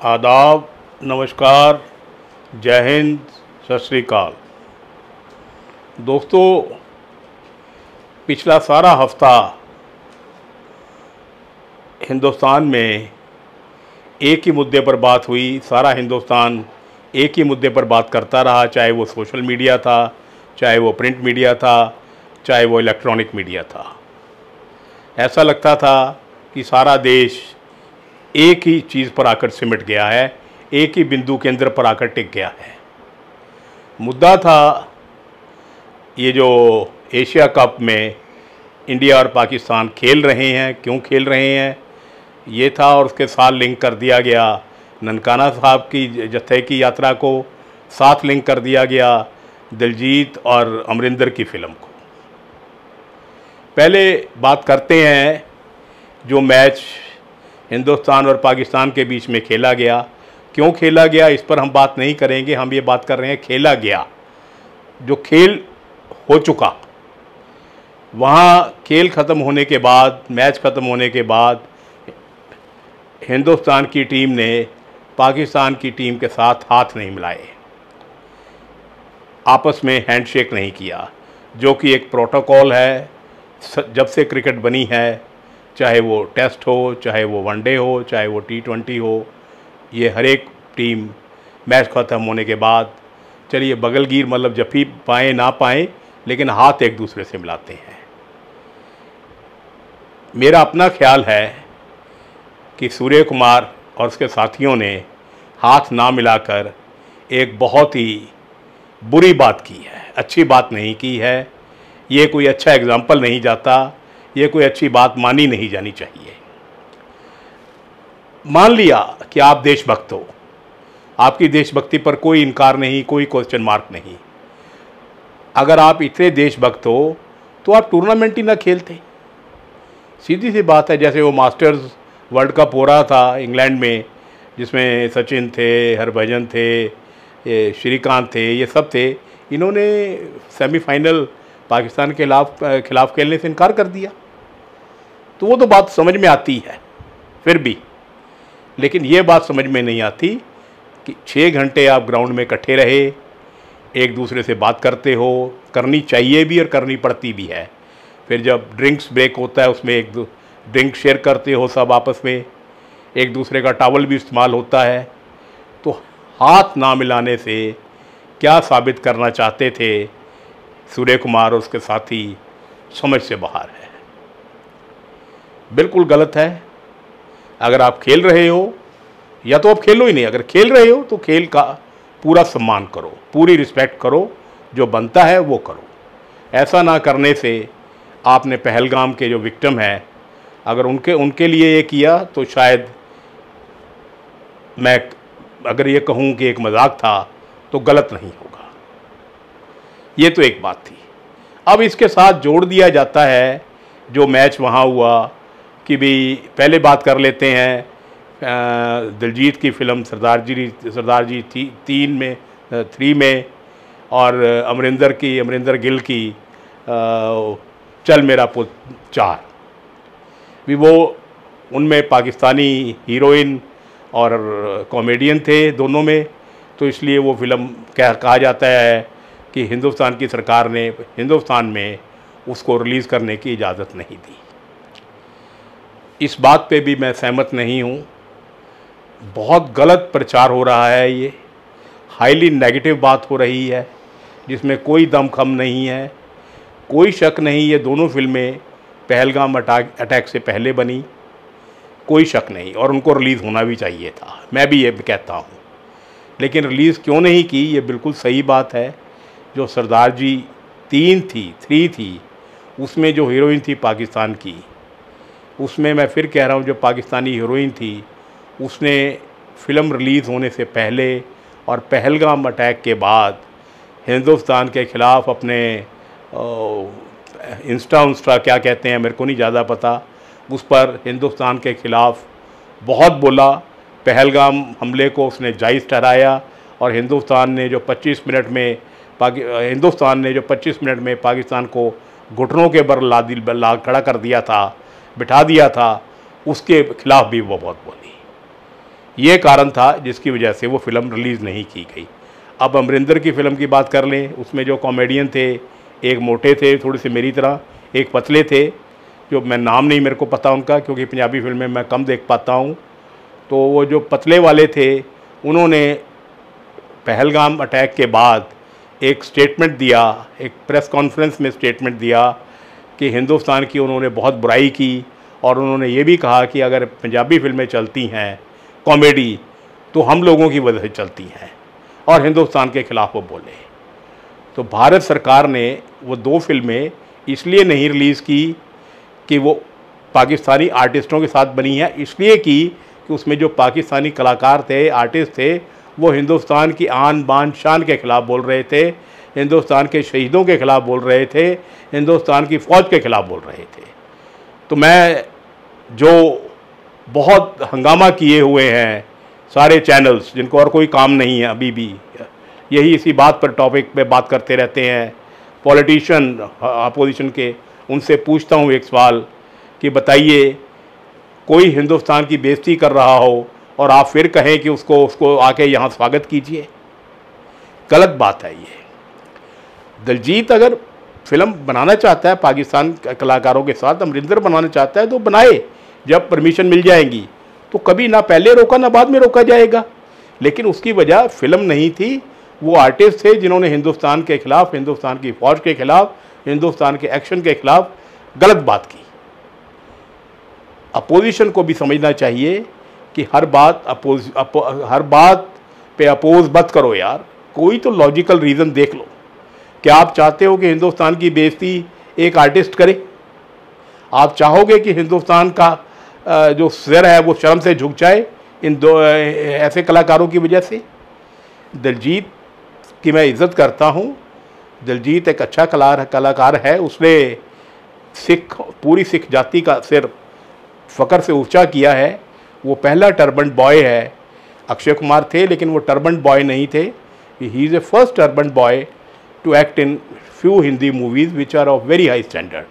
आदाब, नमस्कार, जय हिंद, सत श्री अकाल। दोस्तों, पिछला सारा हफ्ता हिंदुस्तान में एक ही मुद्दे पर बात हुई। सारा हिंदुस्तान एक ही मुद्दे पर बात करता रहा, चाहे वो सोशल मीडिया था, चाहे वो प्रिंट मीडिया था, चाहे वो इलेक्ट्रॉनिक मीडिया था। ऐसा लगता था कि सारा देश एक ही चीज़ पर आकर सिमट गया है, एक ही बिंदु केंद्र पर आकर टिक गया है। मुद्दा था ये जो एशिया कप में इंडिया और पाकिस्तान खेल रहे हैं, क्यों खेल रहे हैं ये था। और उसके साथ लिंक कर दिया गया ननकाना साहब की जत्थे की यात्रा को, साथ लिंक कर दिया गया दिलजीत और अमरिंदर की फ़िल्म को। पहले बात करते हैं जो मैच हिंदुस्तान और पाकिस्तान के बीच में खेला गया, क्यों खेला गया इस पर हम बात नहीं करेंगे। हम ये बात कर रहे हैं खेला गया, जो खेल हो चुका। वहाँ खेल ख़त्म होने के बाद, मैच ख़त्म होने के बाद हिंदुस्तान की टीम ने पाकिस्तान की टीम के साथ हाथ नहीं मिलाए, आपस में हैंडशेक नहीं किया, जो कि एक प्रोटोकॉल है जब से क्रिकेट बनी है। चाहे वो टेस्ट हो, चाहे वो वनडे हो, चाहे वो T20 हो, ये हर एक टीम मैच ख़त्म होने के बाद, चलिए बगलगीर मतलब जफ़ी पाएँ ना पाएँ, लेकिन हाथ एक दूसरे से मिलाते हैं। मेरा अपना ख्याल है कि सूर्य कुमार और उसके साथियों ने हाथ ना मिलाकर एक बहुत ही बुरी बात की है, अच्छी बात नहीं की है। ये कोई अच्छा एग्जाम्पल नहीं जाता, ये कोई अच्छी बात मानी नहीं जानी चाहिए। मान लिया कि आप देशभक्त हो, आपकी देशभक्ति पर कोई इनकार नहीं, कोई क्वेश्चन मार्क नहीं। अगर आप इतने देशभक्त हो तो आप टूर्नामेंट ही ना खेलते। सीधी सी बात है। जैसे वो मास्टर्स वर्ल्ड कप हो रहा था इंग्लैंड में, जिसमें सचिन थे, हरभजन थे, श्रीकांत थे, ये सब थे। इन्होंने सेमीफाइनल पाकिस्तान के खिलाफ खेलने से इनकार कर दिया। तो वो तो बात समझ में आती है फिर भी, लेकिन ये बात समझ में नहीं आती कि 6 घंटे आप ग्राउंड में इकट्ठे रहे, एक दूसरे से बात करते हो, करनी चाहिए भी और करनी पड़ती भी है। फिर जब ड्रिंक्स ब्रेक होता है उसमें एक ड्रिंक शेयर करते हो सब आपस में, एक दूसरे का टॉवल भी इस्तेमाल होता है। तो हाथ ना मिलाने से क्या साबित करना चाहते थे सूर्य कुमार और उसके साथी, समझ से बाहर है, बिल्कुल गलत है। अगर आप खेल रहे हो या तो आप खेलो ही नहीं, अगर खेल रहे हो तो खेल का पूरा सम्मान करो, पूरी रिस्पेक्ट करो, जो बनता है वो करो। ऐसा ना करने से आपने पहलगाम के जो विक्टिम हैं, अगर उनके लिए ये किया तो शायद मैं अगर ये कहूँ कि एक मजाक था तो गलत नहीं होगा। ये तो एक बात थी। अब इसके साथ जोड़ दिया जाता है जो मैच वहाँ हुआ कि भी पहले बात कर लेते हैं दिलजीत की फ़िल्म सरदार जी 3 में, और अमरिंदर गिल की चल मेरा पुत 4 भी। वो उनमें पाकिस्तानी हीरोइन और कॉमेडियन थे दोनों में, तो इसलिए वो फ़िल्म कहा जाता है कि हिंदुस्तान की सरकार ने हिंदुस्तान में उसको रिलीज़ करने की इजाज़त नहीं दी। इस बात पे भी मैं सहमत नहीं हूँ। बहुत गलत प्रचार हो रहा है, ये हाईली नेगेटिव बात हो रही है, जिसमें कोई दमखम नहीं है। कोई शक नहीं ये दोनों फिल्में पहलगाम अटैक से पहले बनी, कोई शक नहीं, और उनको रिलीज़ होना भी चाहिए था, मैं भी ये कहता हूँ। लेकिन रिलीज़ क्यों नहीं की, ये बिल्कुल सही बात है। जो सरदार जी 3 थी, उसमें जो हीरोइन थी पाकिस्तान की, उसमें मैं फिर कह रहा हूँ जो पाकिस्तानी हीरोइन थी, उसने फ़िल्म रिलीज़ होने से पहले और पहलगाम अटैक के बाद हिंदुस्तान के ख़िलाफ़ अपने इंस्टा क्या कहते हैं मेरे को नहीं ज़्यादा पता, उस पर हिंदुस्तान के ख़िलाफ़ बहुत बोला। पहलगाम हमले को उसने जायज़ ठहराया, और हिंदुस्तान ने जो 25 मिनट में पाकिस्तान को घुटनों के बल ला खड़ा कर दिया था, बिठा दिया था, उसके ख़िलाफ़ भी वो बहुत बोली। ये कारण था जिसकी वजह से वो फ़िल्म रिलीज़ नहीं की गई। अब अमरिंदर की फ़िल्म की बात कर लें, उसमें जो कॉमेडियन थे, एक मोटे थे थोड़ी सी मेरी तरह, एक पतले थे, जो मैं नाम नहीं मेरे को पता उनका, क्योंकि पंजाबी फिल्में मैं कम देख पाता हूँ। तो वो जो पतले वाले थे, उन्होंने पहलगाम अटैक के बाद एक स्टेटमेंट दिया, एक प्रेस कॉन्फ्रेंस में स्टेटमेंट दिया कि हिंदुस्तान की उन्होंने बहुत बुराई की, और उन्होंने ये भी कहा कि अगर पंजाबी फिल्में चलती हैं कॉमेडी तो हम लोगों की वजह से चलती हैं, और हिंदुस्तान के ख़िलाफ़ वो बोले। तो भारत सरकार ने वो 2 फिल्में इसलिए नहीं रिलीज़ की कि वो पाकिस्तानी आर्टिस्टों के साथ बनी है, इसलिए कि उसमें जो पाकिस्तानी कलाकार थे, आर्टिस्ट थे, वो हिंदुस्तान की आन बान शान के ख़िलाफ़ बोल रहे थे, हिंदुस्तान के शहीदों के ख़िलाफ़ बोल रहे थे, हिंदुस्तान की फ़ौज के ख़िलाफ़ बोल रहे थे। तो मैं जो बहुत हंगामा किए हुए हैं सारे चैनल्स, जिनको और कोई काम नहीं है, अभी भी यही इसी बात पर टॉपिक पे बात करते रहते हैं, पॉलिटिशियन अपोजिशन के, उनसे पूछता हूँ एक सवाल कि बताइए, कोई हिंदुस्तान की बेइज्जती कर रहा हो और आप फिर कहें कि उसको आके यहाँ स्वागत कीजिए, गलत बात है ये। दिलजीत अगर फिल्म बनाना चाहता है पाकिस्तान कलाकारों के साथ, अमरिंदर बनाना चाहता है तो बनाए, जब परमिशन मिल जाएगी तो कभी ना पहले रोका ना बाद में रोका जाएगा। लेकिन उसकी वजह फिल्म नहीं थी, वो आर्टिस्ट थे जिन्होंने हिंदुस्तान के ख़िलाफ़, हिंदुस्तान की फ़ौज के ख़िलाफ़, हिंदुस्तान के एक्शन के ख़िलाफ़ गलत बात की। अपोजिशन को भी समझना चाहिए कि हर बात पे अपोज मत करो यार, कोई तो लॉजिकल रीज़न देख लो। क्या आप चाहते हो कि हिंदुस्तान की बेइज्जती एक आर्टिस्ट करे? आप चाहोगे कि हिंदुस्तान का जो सिर है वो शर्म से झुक जाए इन दो ऐसे कलाकारों की वजह से? दिलजीत की मैं इज़्ज़त करता हूँ, दिलजीत एक अच्छा कलाकार है, उसने पूरी सिख जाति का सिर फ़ख्र से ऊंचा किया है। वो पहला टर्बन बॉय है, अक्षय कुमार थे लेकिन वो टर्बन बॉय नहीं थे, he is a first turban boy to act in few Hindi movies which are of very high standard,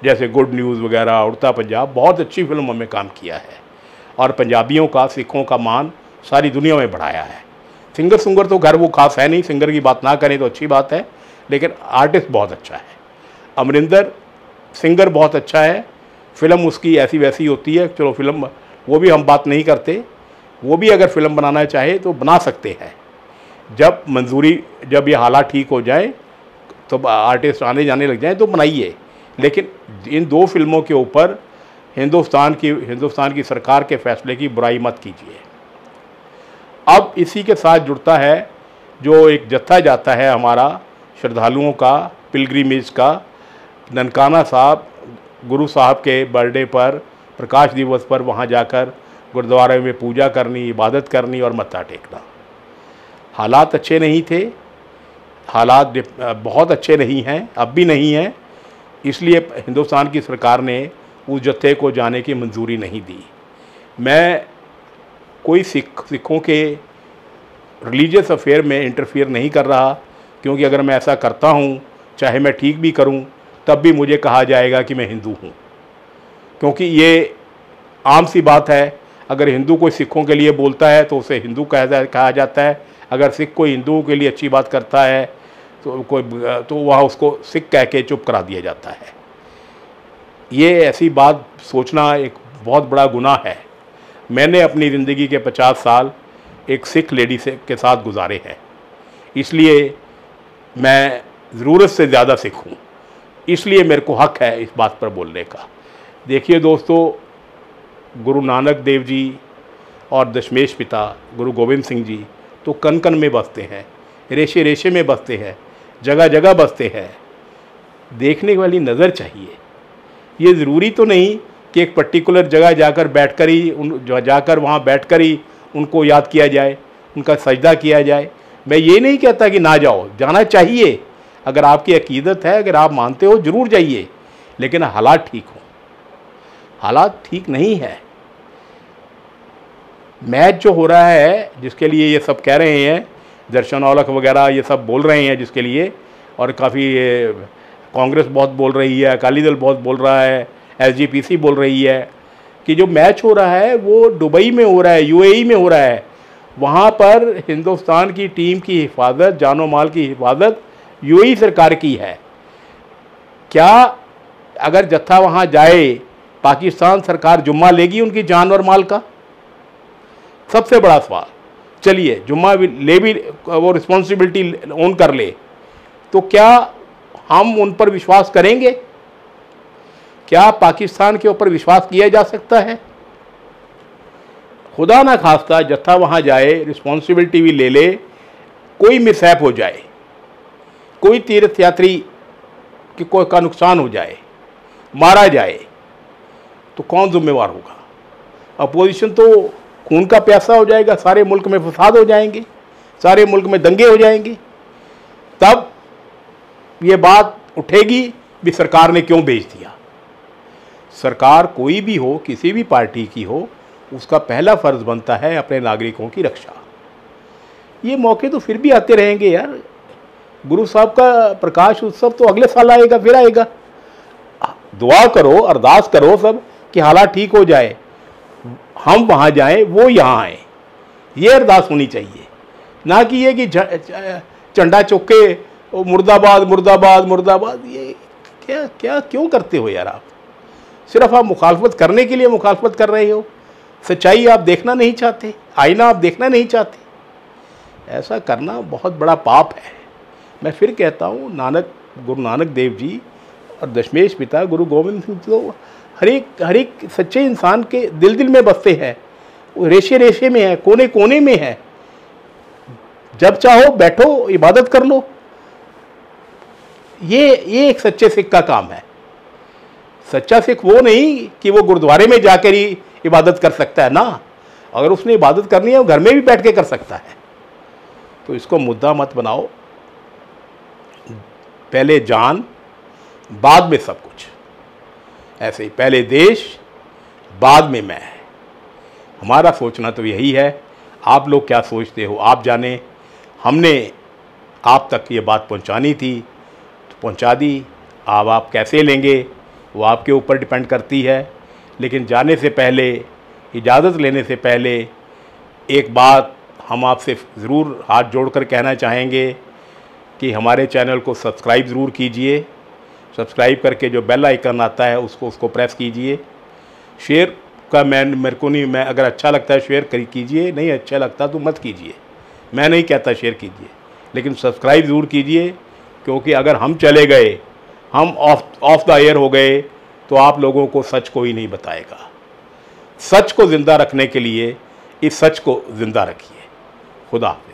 जैसे गुड न्यूज़ वगैरह, उड़ता पंजाब, बहुत अच्छी फिल्मों में काम किया है और पंजाबियों का, सिखों का मान सारी दुनिया में बढ़ाया है। सिंगर तो घर वो खास है नहीं, सिंगर की बात ना करें तो अच्छी बात है, लेकिन आर्टिस्ट बहुत अच्छा है। अमरिंदर सिंगर बहुत अच्छा है, फिल्म उसकी ऐसी वैसी होती है, चलो फिल्म वो भी हम बात नहीं करते, वो भी अगर फिल्म बनाना चाहे तो बना सकते हैं, जब ये हालात ठीक हो जाए तो आर्टिस्ट आने जाने लग जाए तो बनाइए। लेकिन इन 2 फिल्मों के ऊपर हिंदुस्तान की सरकार के फैसले की बुराई मत कीजिए। अब इसी के साथ जुड़ता है जो एक जत्था जाता है हमारा श्रद्धालुओं का, पिलग्रिमेज का, ननकाना साहब गुरु साहब के बर्थडे पर, प्रकाश दिवस पर वहाँ जाकर गुरुद्वारे में पूजा करनी, इबादत करनी और मत्था टेकना। हालात अच्छे नहीं थे, हालात बहुत अच्छे नहीं हैं, अब भी नहीं हैं, इसलिए हिंदुस्तान की सरकार ने उस जत्थे को जाने की मंजूरी नहीं दी। मैं कोई सिखों के रिलीजियस अफेयर में इंटरफियर नहीं कर रहा, क्योंकि अगर मैं ऐसा करता हूँ, चाहे मैं ठीक भी करूँ, तब भी मुझे कहा जाएगा कि मैं हिंदू हूँ, क्योंकि ये आम सी बात है। अगर हिंदू कोई सिखों के लिए बोलता है तो उसे हिंदू कहा जाता है, अगर सिख कोई हिंदुओं के लिए अच्छी बात करता है तो वह उसको सिख कह के चुप करा दिया जाता है। ये ऐसी बात सोचना एक बहुत बड़ा गुनाह है। मैंने अपनी ज़िंदगी के 50 साल एक सिख लेडी के साथ गुजारे हैं, इसलिए मैं ज़रूरत से ज़्यादा सिख हूँ, इसलिए मेरे को हक़ है इस बात पर बोलने का। देखिए दोस्तों, गुरु नानक देव जी और दशमेश पिता गुरु गोविंद सिंह जी तो कन कन में बसते हैं, रेशे रेशे में बसते हैं, जगह जगह बसते हैं। देखने वाली नज़र चाहिए। ये ज़रूरी तो नहीं कि एक पर्टिकुलर जगह जाकर वहाँ बैठकर ही उनको याद किया जाए, उनका सजदा किया जाए। मैं ये नहीं कहता कि ना जाओ, जाना चाहिए। अगर आपकी अकीदत है, अगर आप मानते हो, ज़रूर जाइए, लेकिन हालात ठीक हो। हालात ठीक नहीं है। मैच जो हो रहा है, जिसके लिए ये सब कह रहे हैं, दर्शन औलख वगैरह ये सब बोल रहे हैं जिसके लिए, और काफ़ी कांग्रेस बहुत बोल रही है, अकाली दल बहुत बोल रहा है, एसजीपीसी बोल रही है, कि जो मैच हो रहा है वो दुबई में हो रहा है, यूएई में हो रहा है। वहाँ पर हिंदुस्तान की टीम की हिफाजत, जानो माल की हिफाजत यूएई सरकार की है। क्या अगर जत्था वहाँ जाए, पाकिस्तान सरकार जुम्मा लेगी उनकी जान और माल का? सबसे बड़ा सवाल। चलिए जुम्मा ले भी, वो रिस्पॉन्सिबिलिटी ओन कर ले, तो क्या हम उन पर विश्वास करेंगे? क्या पाकिस्तान के ऊपर विश्वास किया जा सकता है? खुदा ना खास्ता जत्था वहाँ जाए, रिस्पॉन्सिबिलिटी भी ले ले, कोई मिसहैप हो जाए, कोई तीर्थ यात्री का नुकसान हो जाए, मारा जाए, तो कौन जिम्मेवार होगा? अपोजिशन तो खून का प्यासा हो जाएगा, सारे मुल्क में फसाद हो जाएंगे, सारे मुल्क में दंगे हो जाएंगे। तब ये बात उठेगी भी सरकार ने क्यों भेज दिया। सरकार कोई भी हो, किसी भी पार्टी की हो, उसका पहला फ़र्ज़ बनता है अपने नागरिकों की रक्षा। ये मौके तो फिर भी आते रहेंगे यार। गुरु साहब का प्रकाश उत्सव तो अगले साल आएगा, फिर आएगा। दुआ करो, अरदास करो सब कि हालात ठीक हो जाए, हम वहाँ जाएं, वो यहाँ आए। ये अरदास होनी चाहिए, ना कि ये कि झंडा चौक के मुर्दाबाद मुर्दाबाद मुर्दाबाद। ये क्या क्या क्यों करते हो यार? आप सिर्फ आप मुखालफत करने के लिए मुखालफत कर रहे हो, सच्चाई आप देखना नहीं चाहते, आईना आप देखना नहीं चाहते। ऐसा करना बहुत बड़ा पाप है। मैं फिर कहता हूँ, गुरु नानक देव जी और दशमेश पिता गुरु गोविंद सिंह तो हर एक सच्चे इंसान के दिल दिल में बसते हैं, रेशे रेशे में है, कोने कोने में है। जब चाहो बैठो, इबादत कर लो। ये एक सच्चे सिख का काम है। सच्चा सिख वो नहीं कि वो गुरुद्वारे में जाकर ही इबादत कर सकता है ना, अगर उसने इबादत करनी है वो घर में भी बैठ के कर सकता है। तो इसको मुद्दा मत बनाओ। पहले जान, बाद में सब कुछ। ऐसे ही पहले देश, बाद में मैं। हमारा सोचना तो यही है। आप लोग क्या सोचते हो आप जाने। हमने आप तक ये बात पहुंचानी थी तो पहुंचा दी। अब आप कैसे लेंगे वो आपके ऊपर डिपेंड करती है। लेकिन जाने से पहले, इजाज़त लेने से पहले एक बात हम आपसे ज़रूर हाथ जोड़कर कहना चाहेंगे कि हमारे चैनल को सब्सक्राइब ज़रूर कीजिए। सब्सक्राइब करके जो बेल आइकन आता है उसको प्रेस कीजिए। शेयर का मेरे को नहीं, मैं अगर अच्छा लगता है शेयर कीजिए, नहीं अच्छा लगता तो मत कीजिए। मैं नहीं कहता शेयर कीजिए, लेकिन सब्सक्राइब ज़रूर कीजिए, क्योंकि अगर हम चले गए, हम ऑफ द एयर हो गए, तो आप लोगों को सच कोई नहीं बताएगा। सच को ज़िंदा रखने के लिए इस सच को ज़िंदा रखिए। खुदा हाफिज़।